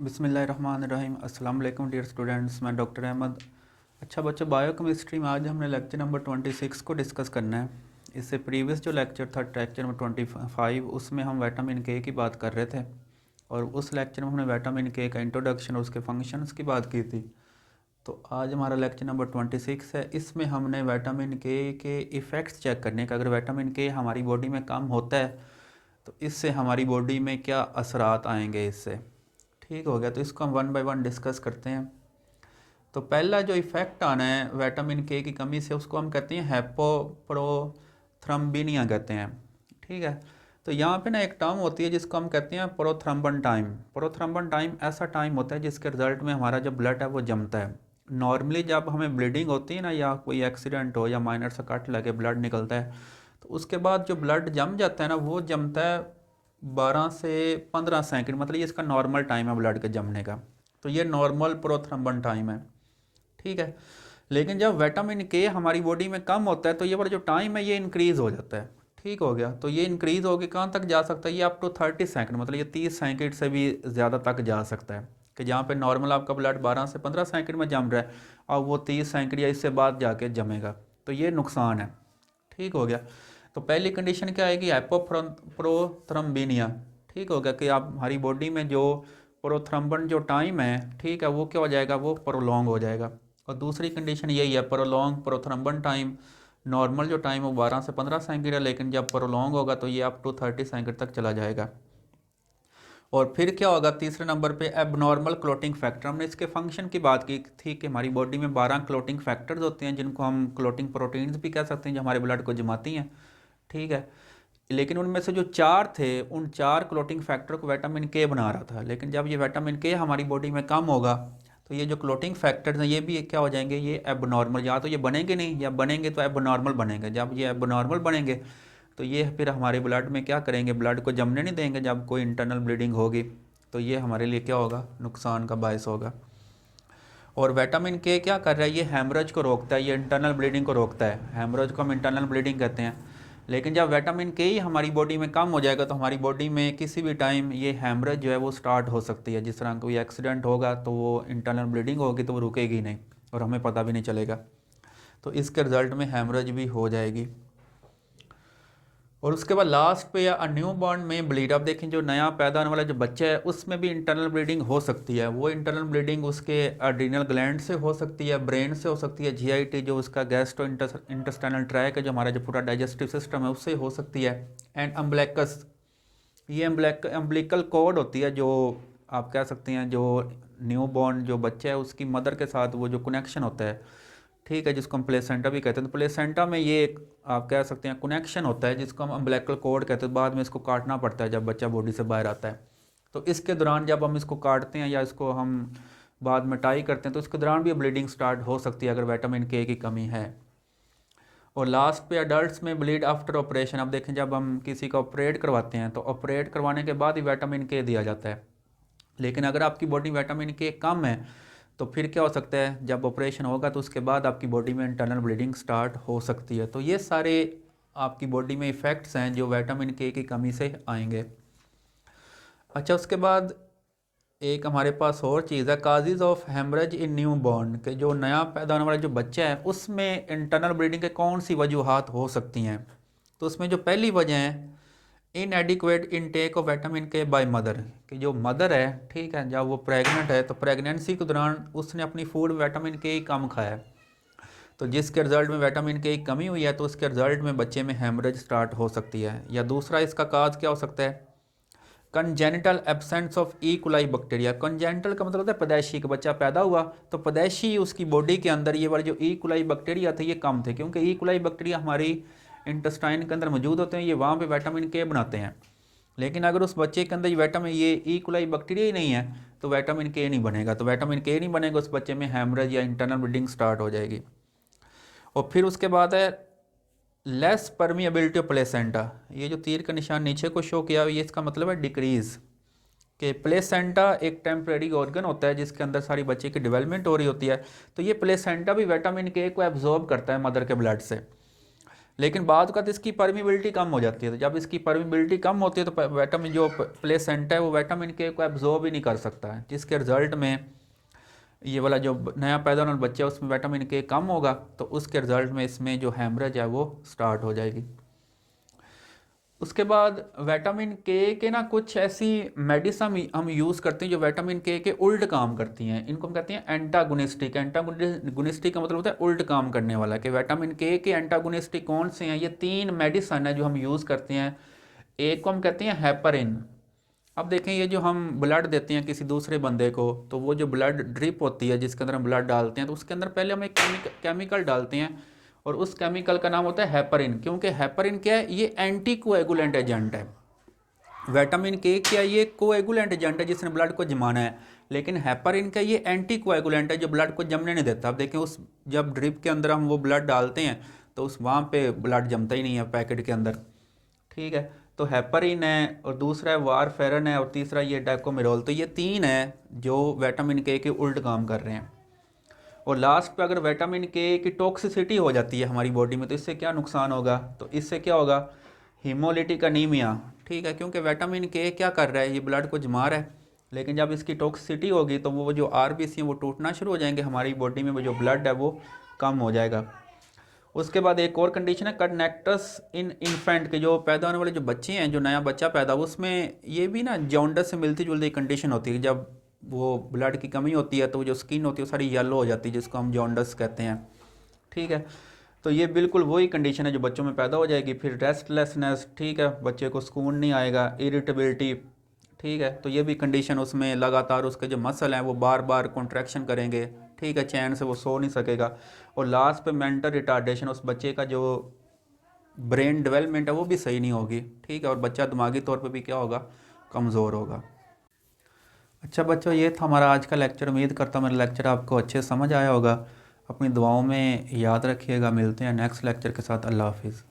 बिस्मिल्लाहिर्रहमानिर्रहीम। अस्सलाम वालेकुम डियर स्टूडेंट्स, मैं डॉक्टर अहमद। अच्छा बच्चों, बायोकेमिस्ट्री में आज हमने लेक्चर नंबर 26 को डिस्कस करना है। इससे प्रीवियस जो लेक्चर था लेक्चर नंबर 25, उसमें हम विटामिन के की बात कर रहे थे और उस लेक्चर में हमने विटामिन के का इंट्रोडक्शन और उसके फंक्शंस की बात की थी। तो आज हमारा लेक्चर नंबर 26 है। इसमें हमने विटामिन के इफ़ेक्ट्स चेक करने का। अगर विटामिन के हमारी बॉडी में कम होता है तो इससे हमारी बॉडी में क्या असरात आएंगे इससे। ठीक हो गया, तो इसको हम वन बाय वन डिस्कस करते हैं। तो पहला जो इफ़ेक्ट आना है विटामिन के की कमी से, उसको हम कहते हैं हैपोप्रोथ्रम्बिनिया कहते हैं। ठीक है, तो यहाँ पे ना एक टर्म होती है जिसको हम कहते हैं प्रोथ्रम्बन टाइम। प्रोथ्रम्बन टाइम ऐसा टाइम होता है जिसके रिजल्ट में हमारा जो ब्लड है वो जमता है। नॉर्मली जब हमें ब्लीडिंग होती है ना, या कोई एक्सीडेंट हो या माइनर सा कट लगे ब्लड निकलता है, तो उसके बाद जो ब्लड जम जाता है ना, वो जमता है 12 से 15 सेकंड, मतलब ये इसका नॉर्मल टाइम है ब्लड के जमने का। तो ये नॉर्मल प्रोथ्रम्बन टाइम है। ठीक है, लेकिन जब विटामिन के हमारी बॉडी में कम होता है तो ये वाला जो टाइम है ये इंक्रीज़ हो जाता है। ठीक हो गया, तो ये इंक्रीज़ होकर कहाँ तक जा सकता है, ये अप टू 30 सेकंड, मतलब ये 30 सेकंड से भी ज़्यादा तक जा सकता है। कि जहाँ पे नॉर्मल आपका ब्लड 12 से 15 सेकंड में जम रहा है और वो 30 सेकंड या इससे बाद जाके जमेगा, तो ये नुकसान है। ठीक हो गया, तो पहली कंडीशन क्या आएगी, हाइपोप्रोथ्रम्बिनिया। ठीक हो गया कि आप हमारी बॉडी में जो प्रोथ्रम्बन जो टाइम है, ठीक है, वो क्या हो जाएगा, वो प्रोलॉन्ग हो जाएगा। और दूसरी कंडीशन यही है, प्रोलॉन्ग प्रोथ्रम्बन टाइम। नॉर्मल जो टाइम है वो 12 से 15 सेकंड है, लेकिन जब प्रोलॉन्ग होगा तो ये अप टू 30 सेकंड तक चला जाएगा। और फिर क्या होगा, तीसरे नंबर पे एबनॉर्मल क्लोटिंग फैक्टर। हमने इसके फंक्शन की बात की थी कि हमारी बॉडी में 12 क्लोटिंग फैक्टर्स होते हैं, जिनको हम क्लोटिंग प्रोटीन्स भी कह सकते हैं, जो हमारे ब्लड को जमाती हैं। ठीक है, लेकिन उनमें से जो 4 थे, उन 4 क्लोटिंग फैक्टर को विटामिन के बना रहा था। लेकिन जब ये विटामिन के हमारी बॉडी में कम होगा तो ये जो क्लोटिंग फैक्टर्स हैं ये भी क्या हो जाएंगे, ये एबनॉर्मल, या तो ये बनेंगे नहीं, या बनेंगे तो एबनॉर्मल बनेंगे। जब ये एबनॉर्मल बनेंगे तो ये फिर हमारे ब्लड में क्या करेंगे, ब्लड को जमने नहीं देंगे। जब कोई इंटरनल ब्लीडिंग होगी तो ये हमारे लिए क्या होगा, नुकसान का बायस होगा। और विटामिन के क्या कर रहा है, ये हेमरेज को रोकता है, ये इंटरनल ब्लीडिंग को रोकता है। हेमरेज को हम इंटरनल ब्लीडिंग कहते हैं। लेकिन जब विटामिन के ही हमारी बॉडी में कम हो जाएगा तो हमारी बॉडी में किसी भी टाइम ये हेमरेज जो है वो स्टार्ट हो सकती है। जिस तरह कोई एक्सीडेंट होगा तो वो इंटरनल ब्लीडिंग होगी तो वो रुकेगी नहीं और हमें पता भी नहीं चलेगा, तो इसके रिजल्ट में हेमरेज भी हो जाएगी। और उसके बाद लास्ट पे या न्यू बॉर्न में ब्लीड, आप देखें जो नया पैदा होने वाला जो बच्चा है उसमें भी इंटरनल ब्लीडिंग हो सकती है। वो इंटरनल ब्लीडिंग उसके एड्रीनल ग्लैंड से हो सकती है, ब्रेन से हो सकती है, जीआईटी जो उसका गैस्ट्रो इंटेस्टाइनल ट्रैक है, जो हमारा जो पूरा डाइजेस्टिव सिस्टम है, उससे हो सकती है। एंड अम्बलेकस, ये अम्बलिकल कॉर्ड होती है, जो आप कह सकते हैं जो न्यू बॉर्न जो बच्चा है उसकी मदर के साथ वो जो कनेक्शन होता है, ठीक है, जिसको हम प्लेसेंटा भी कहते हैं। तो प्लेसेंटा में ये एक आप कह सकते हैं कनेक्शन होता है जिसको हम अम्बलिकल कॉर्ड कहते हैं। बाद में इसको काटना पड़ता है जब बच्चा बॉडी से बाहर आता है। तो इसके दौरान जब हम इसको काटते हैं या इसको हम बाद में टाई करते हैं तो इसके दौरान भी ब्लीडिंग स्टार्ट हो सकती है अगर विटामिन के की कमी है। और लास्ट पे अडल्ट्स में ब्लीड आफ्टर ऑपरेशन। अब देखें जब हम किसी का ऑपरेट करवाते हैं तो ऑपरेट करवाने के बाद ही विटामिन के दिया जाता है। लेकिन अगर आपकी बॉडी विटामिन के कम है तो फिर क्या हो सकता है, जब ऑपरेशन होगा तो उसके बाद आपकी बॉडी में इंटरनल ब्लीडिंग स्टार्ट हो सकती है। तो ये सारे आपकी बॉडी में इफ़ेक्ट्स हैं जो विटामिन के की कमी से आएंगे। अच्छा, उसके बाद एक हमारे पास और चीज़ है, causes of haemorrhage in newborn, के जो नया पैदा होने वाला जो बच्चा है उसमें इंटरनल ब्लीडिंग के कौन सी वजूहात हो सकती हैं। तो उसमें जो पहली वजह है, इनएडिक्वेट इनटेक ऑफ विटामिन के बाय मदर, कि जो मदर है, ठीक है, जब वो प्रेग्नेंट है तो प्रेगनेंसी के दौरान उसने अपनी फूड विटामिन के ही कम खाया है, तो जिसके रिजल्ट में विटामिन के की कमी हुई है तो उसके रिजल्ट में बच्चे में हेमरेज स्टार्ट हो सकती है। या दूसरा इसका काज क्या हो सकता है, congenital absence of E coli bacteria. Congenital का मतलब होता है पैदाइशी, का बच्चा पैदा हुआ तो पैदाइशी उसकी बॉडी के अंदर ये वाले जो ई कुलाई बैक्टीरिया थे ये कम थे, क्योंकि ई कुलाई बैक्टीरिया हमारी इंटेस्टाइन के अंदर मौजूद होते हैं, ये वहाँ पे विटामिन के बनाते हैं। लेकिन अगर उस बच्चे के अंदर ये ई कुलाई बैक्टीरिया ही नहीं है तो विटामिन के नहीं बनेगा। तो विटामिन के नहीं बनेगा, उस बच्चे में हेमरेज या इंटरनल ब्लीडिंग स्टार्ट हो जाएगी। और फिर उसके बाद है लेस परमिएबिलिटी ऑफ प्लेसेंटा। ये जो तीर का निशान नीचे को शो किया हुआ, ये इसका मतलब है डिक्रीज़, कि प्लेसेंटा एक टेम्परेरी ऑर्गन होता है जिसके अंदर सारी बच्चे की डेवलपमेंट हो रही होती है। तो ये प्लेसेंटा भी विटामिन के को एब्जॉर्ब करता है मदर के ब्लड से। लेकिन बाद का इसकी परमिबिलिटी कम हो जाती है। तो जब इसकी परमिबिलिटी कम होती है तो विटामिन जो प्लेसेंटा है वो विटामिन के को एब्जॉर्ब ही नहीं कर सकता है, जिसके रिजल्ट में ये वाला जो नया पैदा होने वाला बच्चा है उसमें विटामिन के कम होगा, तो उसके रिजल्ट में इसमें जो हेमरेज है वो स्टार्ट हो जाएगी। उसके बाद विटामिन के ना कुछ ऐसी मेडिसिन हम यूज़ करते हैं जो विटामिन के उल्ट काम करती हैं, इनको हम कहते हैं एंटागोनिस्टिक। एंटागोनिस्टिक का मतलब होता है उल्ट काम करने वाला, कि विटामिन के एंटागोनिस्टिक कौन से हैं? ये 3 मेडिसिन है जो हम यूज़ करते हैं। एक को हम कहते हैं हेपरिन। अब देखें, ये जो हम ब्लड देते हैं किसी दूसरे बंदे को, तो वो जो ब्लड ड्रिप होती है जिसके अंदर हम ब्लड डालते हैं, तो उसके अंदर पहले हम एक केमिकल डालते हैं और उस केमिकल का नाम होता है हेपरिन। क्योंकि हेपरिन क्या है? ये एंटी कोएगुलेंट एजेंट है। विटामिन के क्या? ये कोएगुलेंट एजेंट है जिसने ब्लड को जमाना है, लेकिन हेपरिन का ये एंटी कोएगुलेंट है जो ब्लड को जमने नहीं देता। अब देखें, उस जब ड्रिप के अंदर हम वो ब्लड डालते हैं तो उस वहाँ पे ब्लड जमता ही नहीं है पैकेट के अंदर, ठीक है। तो हेपरिन है, और दूसरा है वारफेरन है, और तीसरा ये डेकोमिरोल। तो ये 3 है जो विटामिन के उल्ट काम कर रहे हैं। और लास्ट पे अगर विटामिन के की टॉक्सिसिटी हो जाती है हमारी बॉडी में, तो इससे क्या नुकसान होगा? तो इससे क्या होगा? हीमोलिटिक अनीमिया, ठीक है। क्योंकि विटामिन के क्या कर रहा है? ये ब्लड को जमा रहा है, लेकिन जब इसकी टॉक्सिसिटी होगी तो वो जो आरबीसी हैं वो टूटना शुरू हो जाएंगे, हमारी बॉडी में वो जो ब्लड है वो कम हो जाएगा। उसके बाद एक और कंडीशन है कर्नेक्टस इन इन्फेंट, के जो पैदा होने वाले जो बच्चे हैं, जो नया बच्चा पैदा, उसमें ये भी ना जॉन्डिस से मिलती जुलती कंडीशन होती है। जब वो ब्लड की कमी होती है तो जो स्किन होती है वो सारी येलो हो जाती है, जिसको हम जॉन्डिस कहते हैं, ठीक है। तो ये बिल्कुल वही कंडीशन है जो बच्चों में पैदा हो जाएगी। फिर रेस्टलेसनेस, ठीक है, बच्चे को सुकून नहीं आएगा, इरिटेबिलिटी, ठीक है। तो ये भी कंडीशन, उसमें लगातार उसके जो मसल हैं वो बार बार कॉन्ट्रैक्शन करेंगे, ठीक है, चैन से वो सो नहीं सकेगा। और लास्ट पे मेंटल रिटार्डेशन, उस बच्चे का जो ब्रेन डेवलपमेंट है वो भी सही नहीं होगी, ठीक है। और बच्चा दिमागी तौर पे भी क्या होगा? कमज़ोर होगा। अच्छा बच्चों, ये था हमारा आज का लेक्चर। उम्मीद करता हूँ मेरा लेक्चर आपको अच्छे समझ आया होगा। अपनी दुआओं में याद रखिएगा। मिलते हैं नेक्स्ट लेक्चर के साथ। अल्लाह हाफिज़।